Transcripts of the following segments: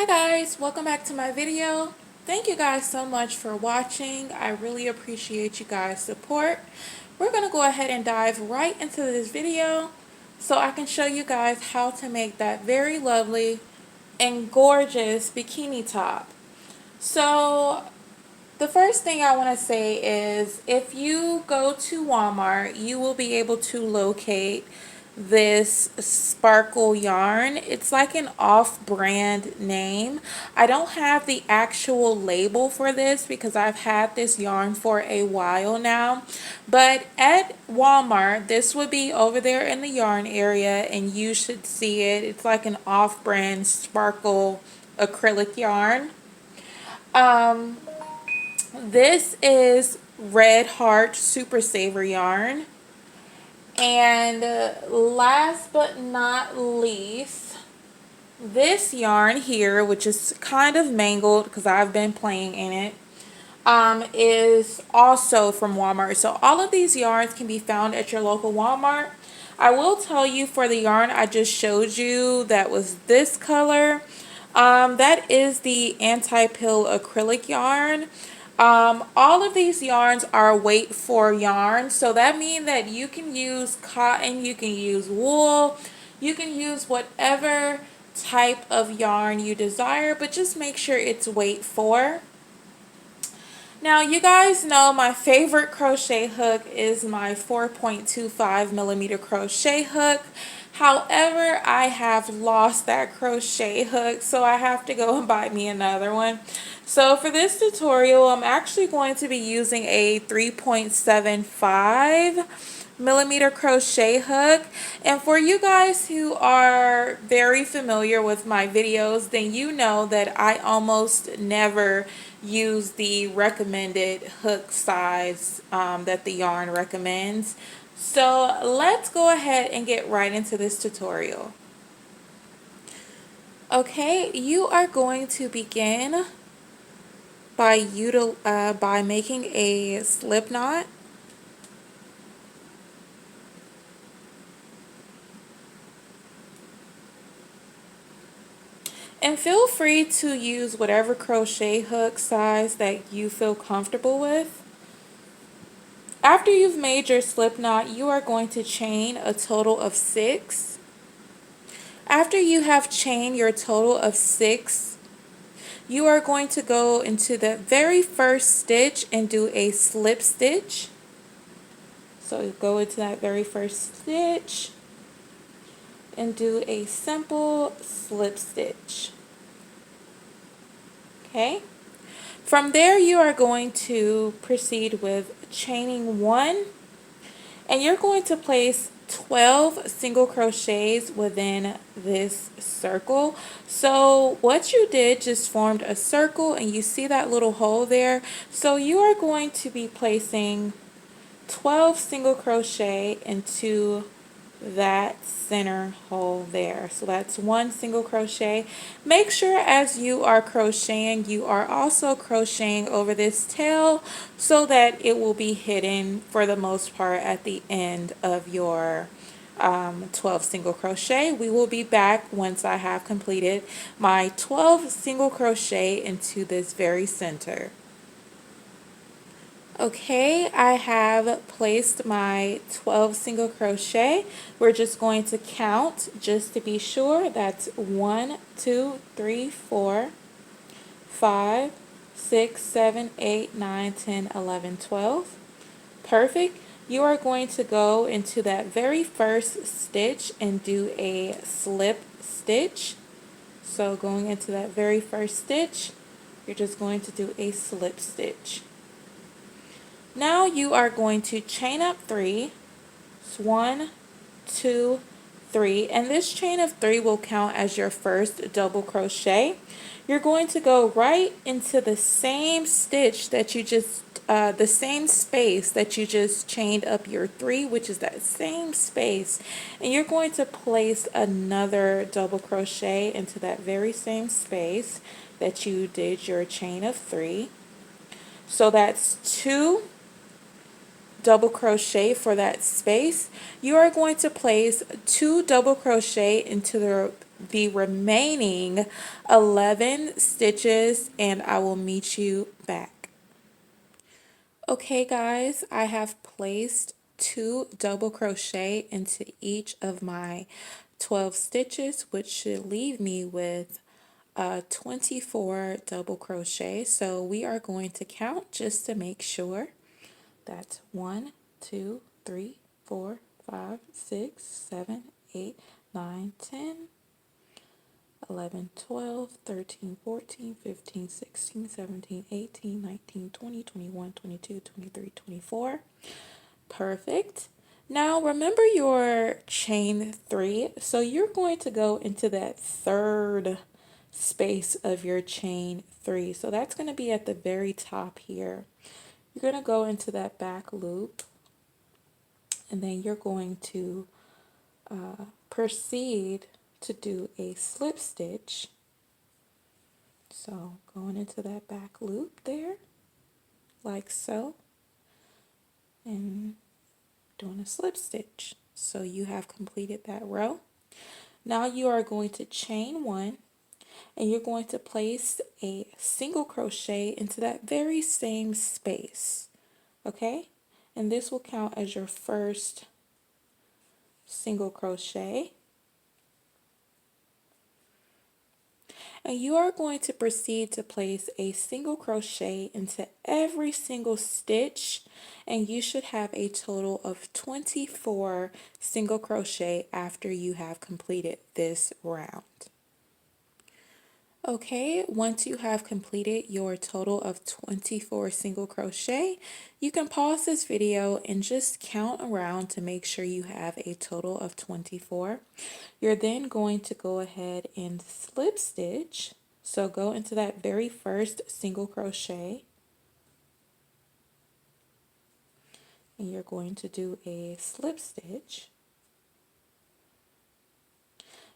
Guys, welcome back to my video. Thank you guys so much for watching. I really appreciate you guys' support. We're going to go ahead and dive right into this video so I can show you guys how to make that very lovely and gorgeous bikini top. So the first thing I want to say is if you go to Walmart, you will be able to locate this sparkle yarn. It's like an off-brand name. I don't have the actual label for this because I've had this yarn for a while now, but at Walmart this would be over there in the yarn area and you should see it. It's like an off-brand sparkle acrylic yarn. This is Red Heart Super Saver yarn. And last but not least, this yarn here, which is kind of mangled because I've been playing in it, is also from Walmart. So all of these yarns can be found at your local Walmart. I will tell you, for the yarn I just showed you that was this color, that is the anti-pill acrylic yarn. All of these yarns are weight for yarn, so that means that you can use cotton, you can use wool, you can use whatever type of yarn you desire, but just make sure it's weight for. Now you guys know my favorite crochet hook is my 4.25 millimeter crochet hook. However, I have lost that crochet hook, so I have to go and buy me another one. So for this tutorial, I'm actually going to be using a 3.75 millimeter crochet hook. And for you guys who are very familiar with my videos, then you know that I almost never use the recommended hook size that the yarn recommends. So let's go ahead and get right into this tutorial. Okay, you are going to begin by making a slip knot. And feel free to use whatever crochet hook size that you feel comfortable with. After you've made your slip knot, you are going to chain a total of 6. After you have chained your total of 6, you are going to go into the very first stitch and do a slip stitch. So go into that very first stitch and do a simple slip stitch. Okay. From there, you are going to proceed with chaining 1, and you're going to place 12 single crochets within this circle. So what you did, just formed a circle, and you see that little hole there. So you are going to be placing 12 single crochet into that center hole there. So that's 1 single crochet. Make sure as you are crocheting, you are also crocheting over this tail so that it will be hidden for the most part at the end of your 12 single crochet. We will be back once I have completed my 12 single crochet into this very center. Okay, I have placed my 12 single crochet. We're just going to count just to be sure. That's 1, 2, 3, 4, 5, 6, 7, 8, 9, 10, 11, 12. Perfect. You are going to go into that very first stitch and do a slip stitch. So going into that very first stitch, you're just going to do a slip stitch. Now you are going to chain up 3. It's 1, 2, 3, and this chain of 3 will count as your first double crochet. You're going to go right into the same stitch that you just, the same space that you just chained up your 3, which is that same space, and you're going to place another double crochet into that very same space that you did your chain of 3. So that's 2 double crochet for that space. You are going to place 2 double crochet into the the remaining 11 stitches and I will meet you back. Okay guys, I have placed 2 double crochet into each of my 12 stitches, which should leave me with 24 double crochet. So we are going to count just to make sure. That's 1, 2, 3, 4, 5, 6, 7, 8, 9, 10, 11, 12, 13, 14, 15, 16, 17, 18, 19, 20, 21, 22, 23, 24. Perfect. Now remember your chain 3. So you're going to go into that third space of your chain 3. So that's going to be at the very top here. You're going to go into that back loop and then you're going to proceed to do a slip stitch. So going into that back loop there, like so, and doing a slip stitch. So you have completed that row. Now you are going to chain 1 and you're going to place a single crochet into that very same space. Okay? And this will count as your first single crochet. And you are going to proceed to place a single crochet into every single stitch, and you should have a total of 24 single crochet after you have completed this round. Okay, once you have completed your total of 24 single crochet, you can pause this video and just count around to make sure you have a total of 24. You're then going to go ahead and slip stitch. So go into that very first single crochet and you're going to do a slip stitch.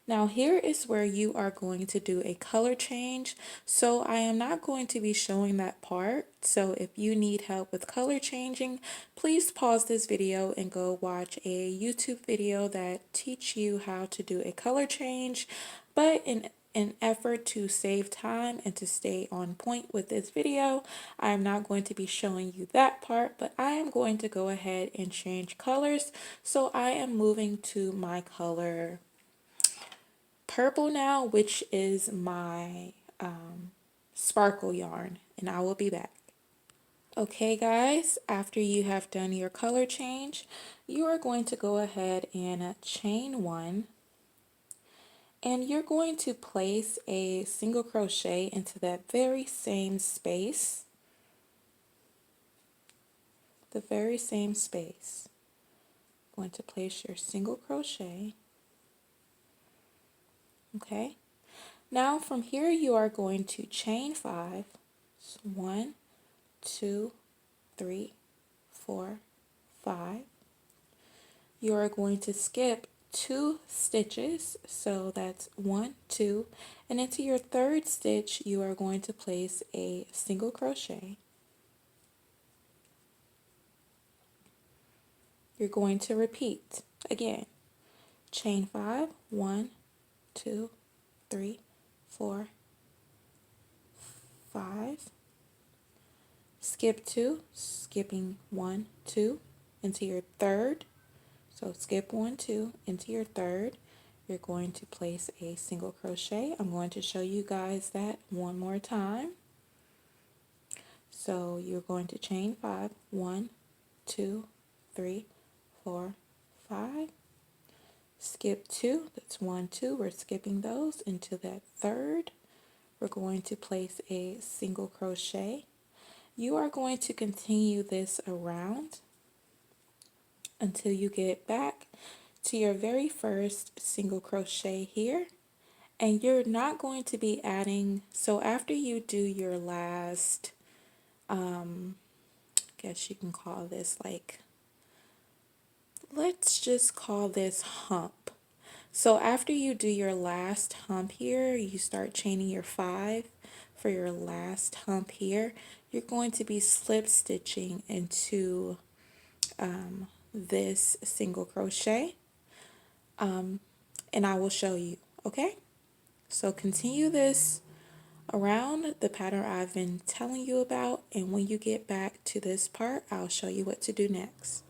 Now here is where you are going to do a color change. So I am not going to be showing that part. So if you need help with color changing, please pause this video and go watch a YouTube video that teach you how to do a color change. But in an effort to save time and to stay on point with this video, I am not going to be showing you that part, but I am going to go ahead and change colors. So I am moving to my color purple now, which is my sparkle yarn, and I will be back. Okay guys, after you have done your color change, you are going to go ahead and chain 1, and you're going to place a single crochet into that very same space, the very same space. Going to place your single crochet. Okay, now from here you are going to chain 5. So 1, 2, 3, 4, 5. You are going to skip 2 stitches, so that's 1, 2, and into your third stitch you are going to place a single crochet. You're going to repeat again. Chain 5, 1, 2, 3, 4, 5. Skip 2, skipping 1, 2 into your third. So skip 1, 2 into your third. You're going to place a single crochet. I'm going to show you guys that one more time. So you're going to chain 5, 1, 2, 3, 4, 5. Skip 2, that's 1, 2. We're skipping those into that third. We're going to place a single crochet. You are going to continue this around until you get back to your very first single crochet here, and you're not going to be adding. So after you do your last guess you can call this, like, let's just call this hump. So after you do your last hump here, you start chaining your 5 for your last hump here. You're going to be slip stitching into this single crochet, and I will show you. Okay, So continue this around the pattern I've been telling you about, and when you get back to this part, I'll show you what to do next.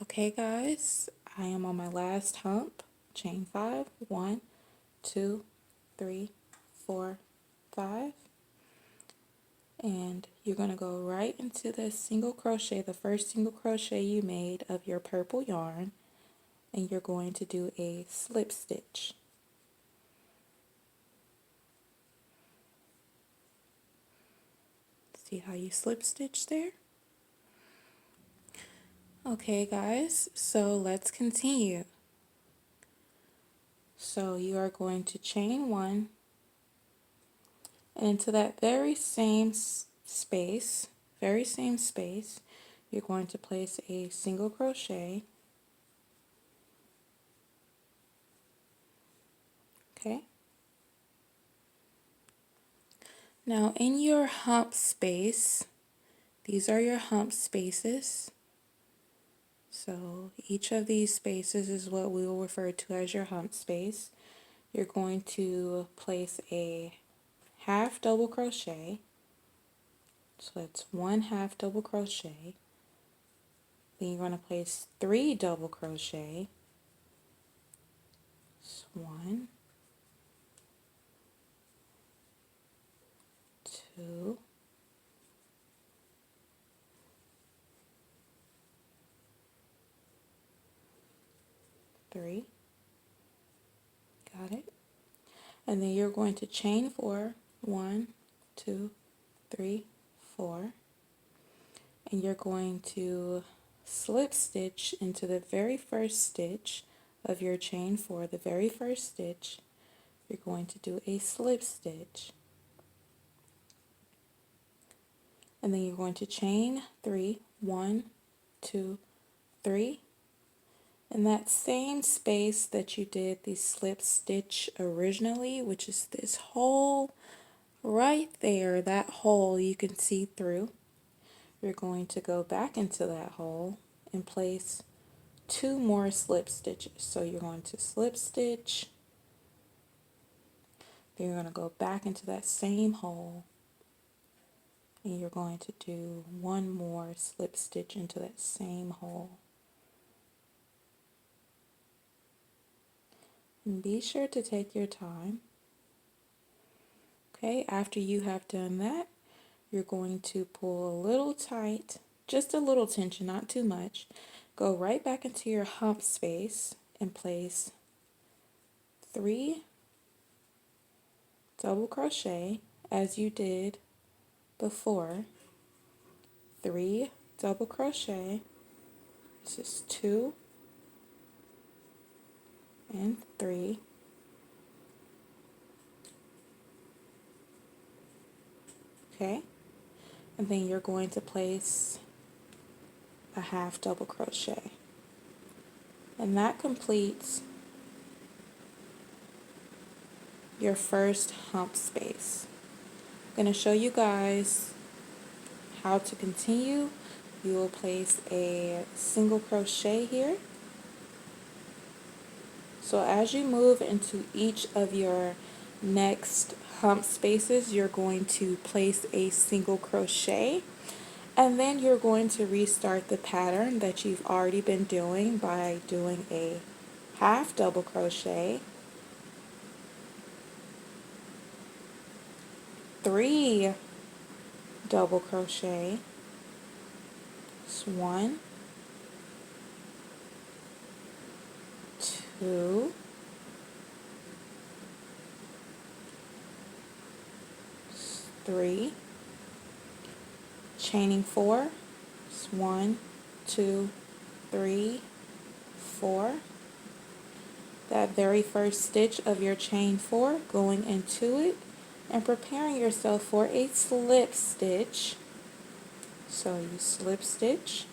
Okay guys, I am on my last hump. Chain 5, 1, 2, 3, 4, 5, and you're going to go right into the single crochet, the first single crochet you made of your purple yarn, and you're going to do a slip stitch. See how you slip stitch there? Okay guys, so let's continue. So you are going to chain 1, and into that very same space, you're going to place a single crochet. Okay. Now in your hump space, these are your hump spaces. So each of these spaces is what we will refer to as your hump space. You're going to place a half double crochet. So that's 1 half double crochet. Then you're going to place 3 double crochet. So 1, 2, 3. Got it? And then you're going to chain 4. 1, 2, 3, 4. And you're going to slip stitch into the very first stitch of your chain 4, the very first stitch. You're going to do a slip stitch. And then you're going to chain 3. 1, 2, 3. In that same space that you did the slip stitch originally, which is this hole right there, that hole you can see through, you're going to go back into that hole and place 2 more slip stitches. So you're going to slip stitch, then you're going to go back into that same hole, and you're going to do 1 more slip stitch into that same hole. And be sure to take your time. Okay, after you have done that, you're going to pull a little tight, just a little tension, not too much. Go right back into your hump space and place 3 double crochet as you did before. 3 double crochet. This is 2 and 3. Okay, and then you're going to place a half double crochet, and that completes your first hump space. I'm going to show you guys how to continue. You will place a single crochet here. So as you move into each of your next hump spaces, you're going to place a single crochet, and then you're going to restart the pattern that you've already been doing by doing a half double crochet, 3 double crochet, it's 1, 2, 3, chaining 4, it's 1, 2, 3, 4. That very first stitch of your chain 4, going into it and preparing yourself for a slip stitch. So you slip stitch.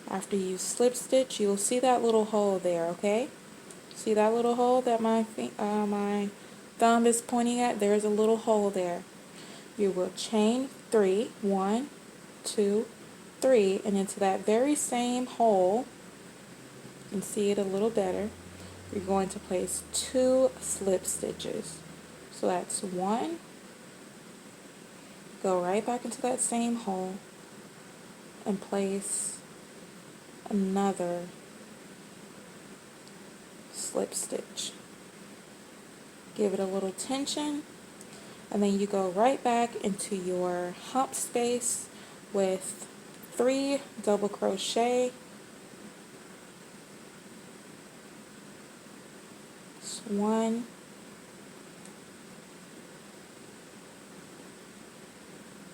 After you slip stitch, you'll see that little hole there, okay? See that little hole that my thumb is pointing at? There's a little hole there. You will chain 3, 1, 2, 3, and into that very same hole, you can see it a little better. you're going to place 2 slip stitches. So that's 1, go right back into that same hole and place another slip stitch. Give it a little tension, and then you go right back into your hump space with 3 double crochet. It's 1,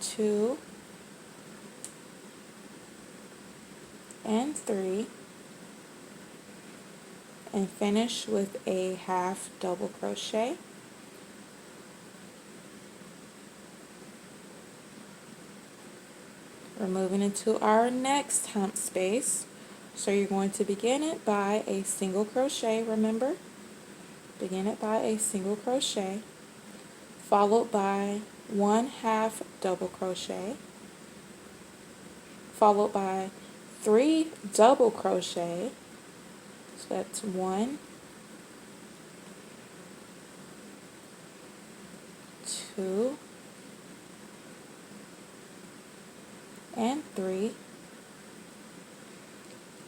2, and 3, and finish with a half double crochet. We're moving into our next hump space. So you're going to begin it by a single crochet, remember? Begin it by a single crochet, followed by 1/2 double crochet, followed by 3 double crochet. So that's 1, 2, and 3.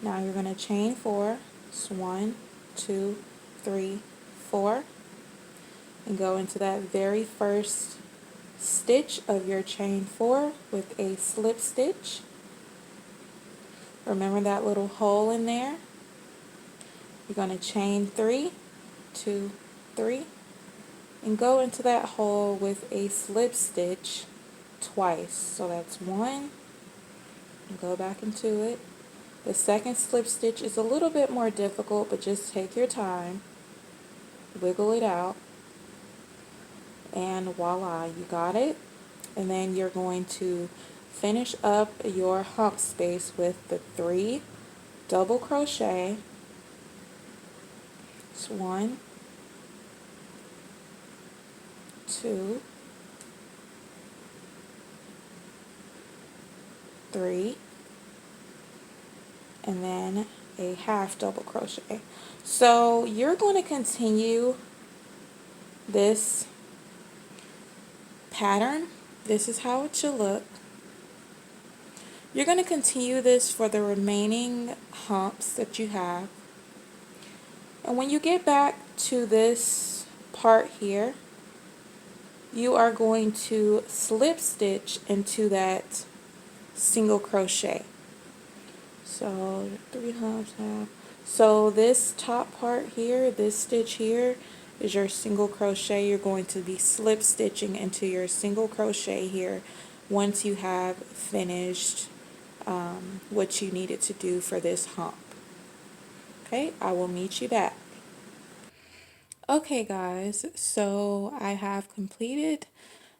Now you're going to chain 4. It's 1, 2, 3, 4, and go into that very first stitch of your chain 4 with a slip stitch. Remember that little hole in there? You're going to chain 3, 2, 3, and go into that hole with a slip stitch twice. So that's 1, and go back into it. The second slip stitch is a little bit more difficult, but just take your time, wiggle it out, and voila, you got it. And then you're going to finish up your hump space with the 3 double crochet. It's 1, 2, 3, and then a half double crochet. So you're going to continue this pattern. This is how it should look. You're going to continue this for the remaining humps that you have. And when you get back to this part here, you are going to slip stitch into that single crochet. So 3 humps now. So this top part here, this stitch here, is your single crochet. You're going to be slip stitching into your single crochet here once you have finished what you needed to do for this hump. Okay, I will meet you back. Okay guys, so I have completed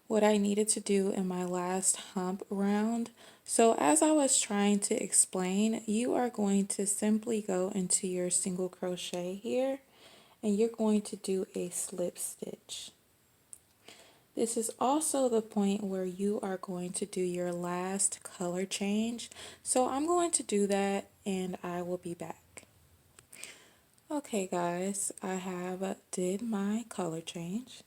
what I needed to do in my last hump round. So as I was trying to explain, you are going to simply go into your single crochet here and you're going to do a slip stitch. This is also the point where you are going to do your last color change. So I'm going to do that and I will be back. Okay guys, I have did my color change.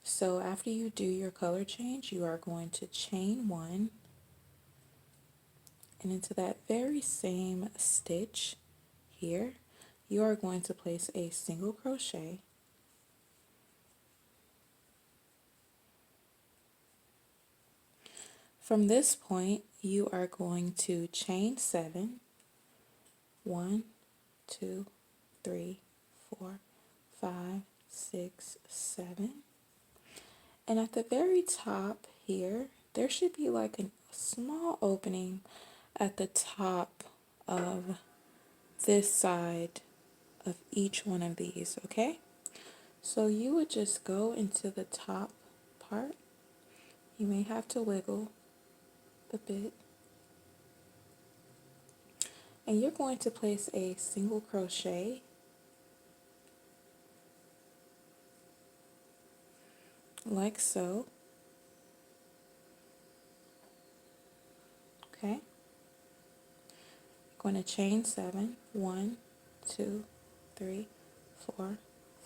So after you do your color change, you are going to chain 1 and into that very same stitch here, you are going to place a single crochet. From this point, you are going to chain 7. 1, 2, 3, 4, 5, 6, 7. And at the very top here, there should be like a small opening at the top of this side of each one of these, okay? So you would just go into the top part. You may have to wiggle a bit. And you're going to place a single crochet like so. Okay? Going to chain 7. 1, 2, 3, 4,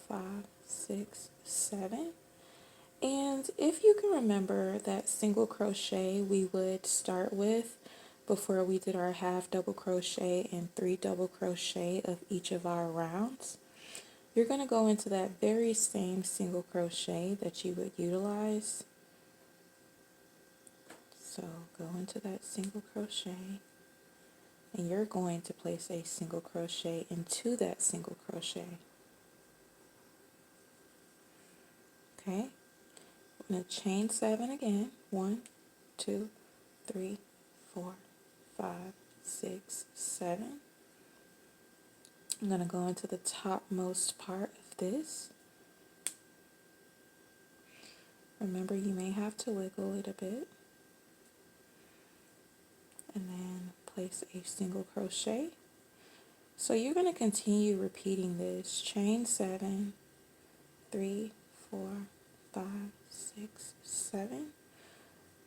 5, 6, 7. And if you can remember that single crochet we would start with before we did our half double crochet and 3 double crochet of each of our rounds, you're going to go into that very same single crochet that you would utilize. So go into that single crochet and you're going to place a single crochet into that single crochet. Okay, I'm going to chain 7 again. 1, 2, 3, 4, 5, 6, 7. I'm going to go into the topmost part of this. Remember, you may have to wiggle it a bit. And then place a single crochet. So you're going to continue repeating this. Chain 7, 3, 4, 5, 6, 7.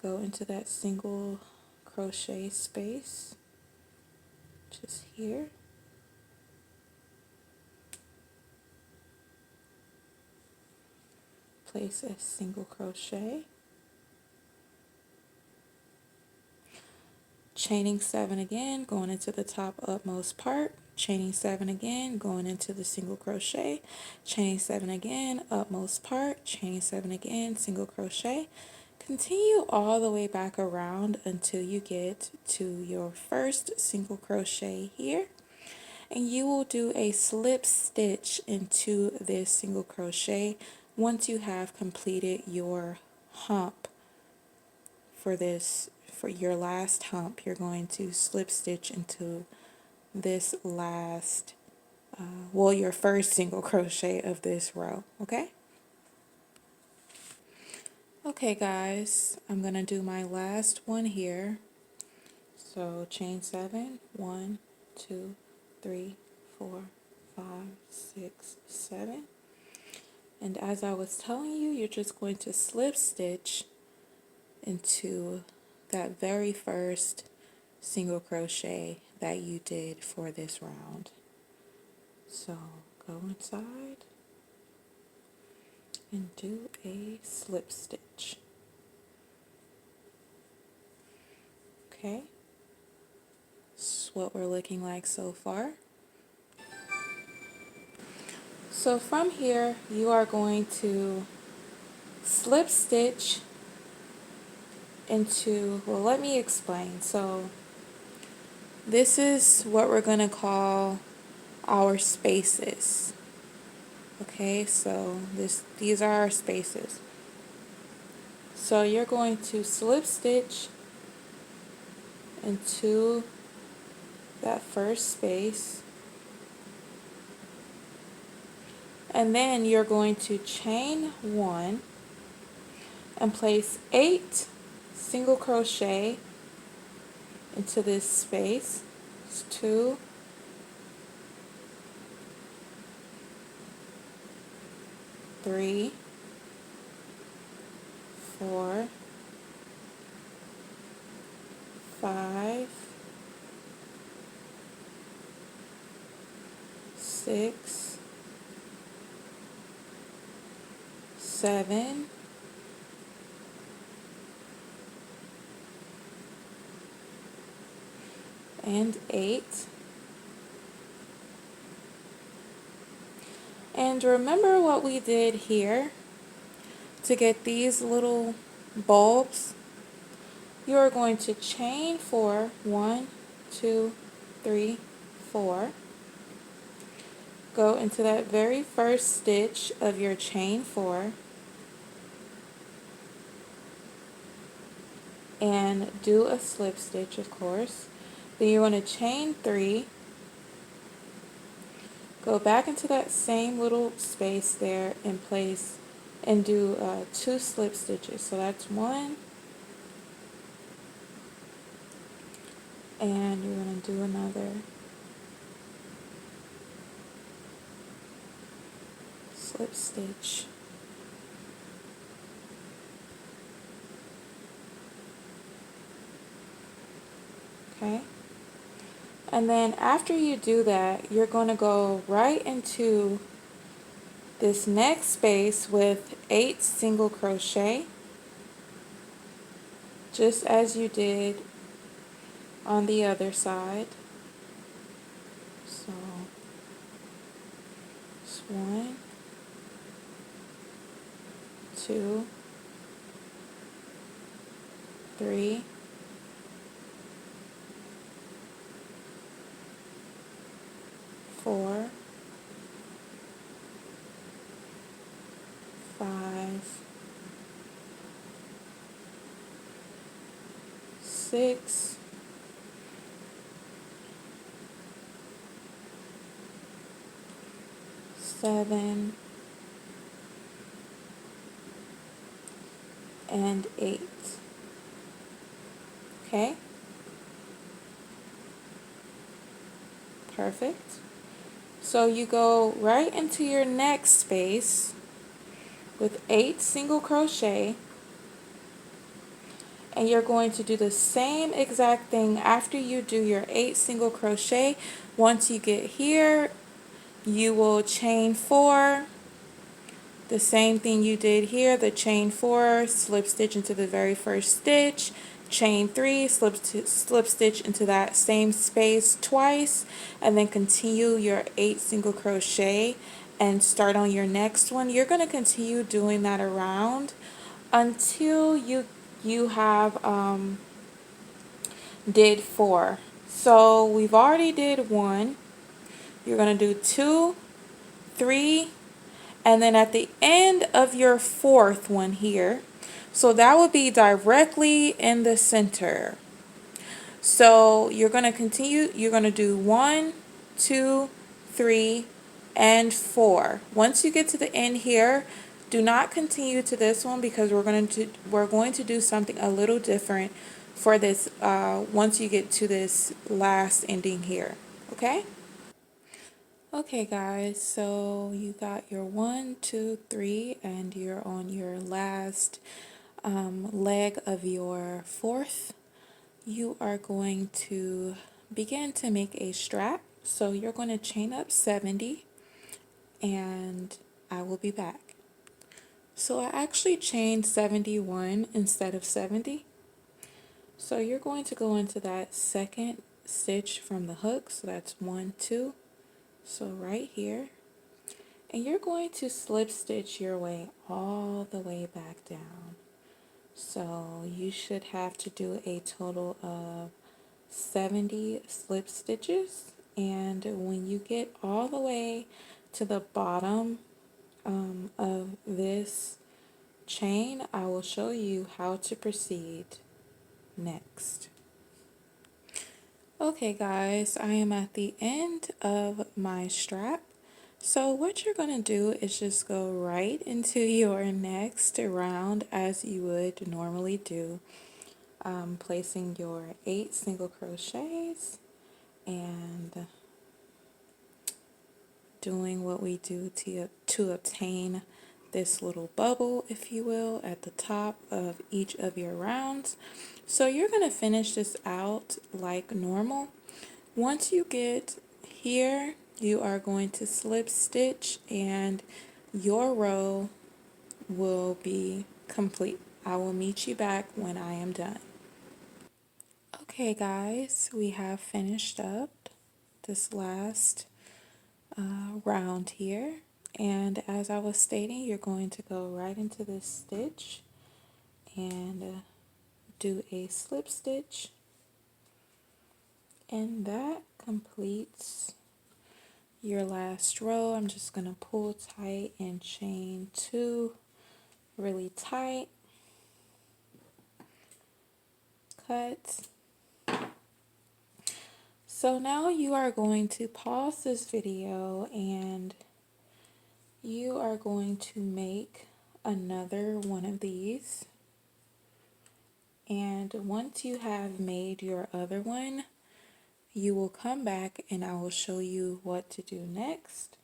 Go into that single crochet space, just here. Place a single crochet. Chaining 7 again, going into the top upmost part. Chaining 7 again, going into the single crochet. Chaining 7 again, upmost part. Chaining 7 again, single crochet. Continue all the way back around until you get to your first single crochet here. And you will do a slip stitch into this single crochet once you have completed your hump for your last hump. You're going to slip stitch into this last your first single crochet of this row. Okay guys, I'm gonna do my last one here. So chain 7, 1, 2, 3, 4, 5, 6, 7. And as I was telling you, you're just going to slip stitch into that very first single crochet that you did for this round. So go inside and do a slip stitch. Okay, that's what we're looking like so far. So from here, you are going to slip stitch into, well, let me explain. So this is what we're going to call our spaces. Okay, so these are our spaces. So you're going to slip stitch into that first space, and then you're going to chain 1 and place 8 single crochet into this space. It's 2, 3, 4, 5, 6, 7, 8. And remember what we did here to get these little bulbs. You are going to chain 4, 1, 2, 3, 4. Go into that very first stitch of your chain 4 and do a slip stitch, of course. Then you're going to chain 3, go back into that same little space there and place and do 2 slip stitches. So that's 1, and you're going to do another slip stitch. Okay, and then after you do that, you're going to go right into this next space with 8 single crochet, just as you did on the other side. So it's 1, 2, 3, 4, 5, 6, 7, and 8. Okay, perfect. So you go right into your next space with 8 single crochet, and you're going to do the same exact thing after you do your 8 single crochet. Once you get here, you will chain 4, the same thing you did here, the chain 4, slip stitch into the very first stitch, chain 3, slip stitch into that same space twice, and then continue your 8 single crochet and start on your next one. You're going to continue doing that around until you have did 4. So we've already did 1. You're going to do 2, 3, and then at the end of your 4th one here, so that would be directly in the center. So you're going to continue, you're going to do 1, 2, 3, and 4. Once you get to the end here, do not continue to this one because we're going to do something a little different for this once you get to this last ending here. Okay? Okay guys, so you got your 1, 2, 3, and you're on your last leg of your 4th. You are going to begin to make a strap. So you're going to chain up 70 and I will be back. So I actually chained 71 instead of 70. So you're going to go into that second stitch from the hook. So that's 1, 2. So right here. And you're going to slip stitch your way all the way back down. So you should have to do a total of 70 slip stitches. And when you get all the way to the bottom of this chain, I will show you how to proceed next. Okay guys, I am at the end of my strap. So what you're going to do is just go right into your next round as you would normally do, placing your 8 single crochets and doing what we do to obtain this little bubble, if you will, at the top of each of your rounds. So you're going to finish this out like normal. Once you get here, you are going to slip stitch and your row will be complete. I will meet you back when I am done. Okay guys, we have finished up this last round here, and as I was stating, you're going to go right into this stitch and do a slip stitch, and that completes your last row. I'm just going to pull tight and chain 2 really tight, cut. So now you are going to pause this video and you are going to make another one of these. And once you have made your other one, you will come back and I will show you what to do next.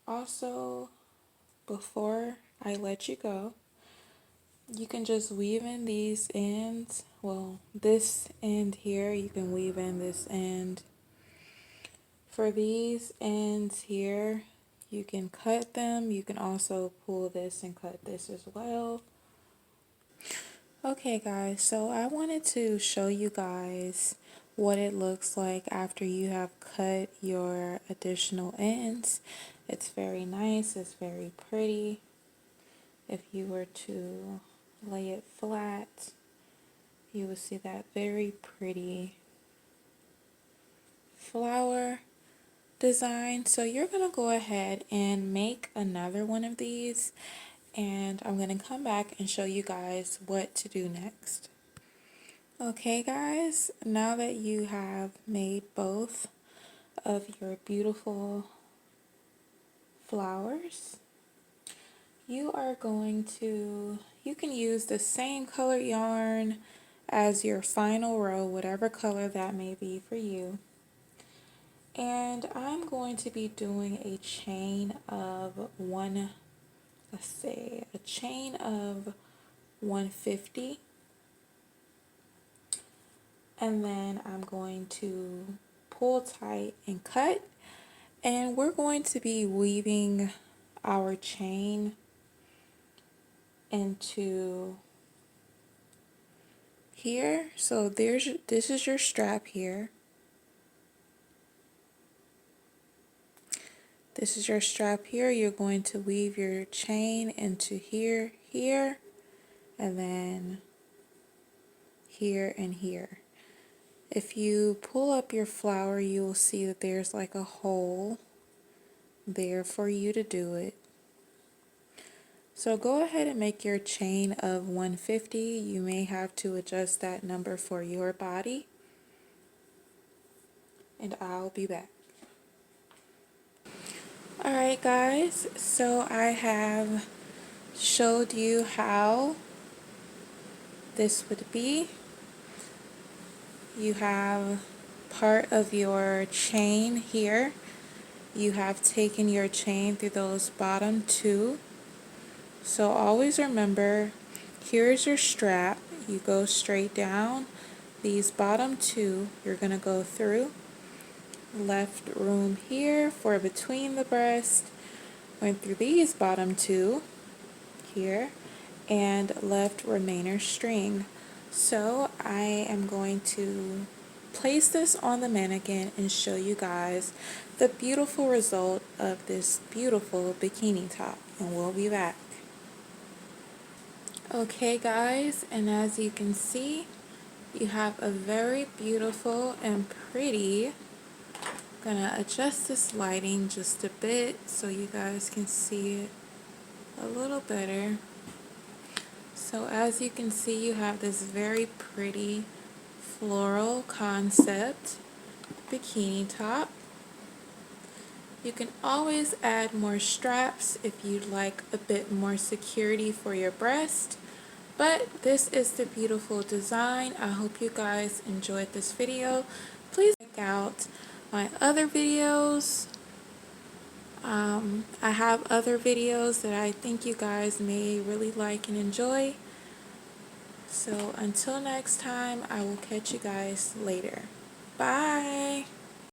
Also, before I let you go, you can just weave in these ends. Well, this end here, you can weave in this end For these ends here, you can cut them. You can also pull this and cut this as well. Okay guys, so I wanted to show you guys what it looks like after you have cut your additional ends. It's very nice, it's very pretty. If you were to lay it flat, you will see that very pretty flower design. So you're going to go ahead and make another one of these, and I'm going to come back and show you guys what to do next. Okay guys, now that you have made both of your beautiful flowers, you are going to, you can use the same color yarn as your final row, whatever color that may be for you. And I'm going to be doing a chain of a chain of 150. And then I'm going to pull tight and cut. And we're going to be weaving our chain into here. So this is your strap here. This is your strap here. You're going to weave your chain into here, here, and then here and here. If you pull up your flower, you will see that there's like a hole there for you to do it. So go ahead and make your chain of 150. You may have to adjust that number for your body. And I'll be back. Alright guys, so I have showed you how this would be. You have part of your chain here. You have taken your chain through those bottom two. So always remember, here's your strap. You go straight down. These bottom two, you're going to go through. Left room here for between the breast. Went through these bottom two here. And left remainder string. So I am going to place this on the mannequin and show you guys the beautiful result of this beautiful bikini top, and we'll be back. Okay guys, and as you can see, you have a very beautiful and pretty, I'm gonna adjust this lighting just a bit so you guys can see it a little better. So as you can see, you have this very pretty floral concept bikini top. You can always add more straps if you'd like a bit more security for your breast. But this is the beautiful design. I hope you guys enjoyed this video. Please check out my other videos. I have other videos that I think you guys may really like and enjoy. So until next time, I will catch you guys later. Bye!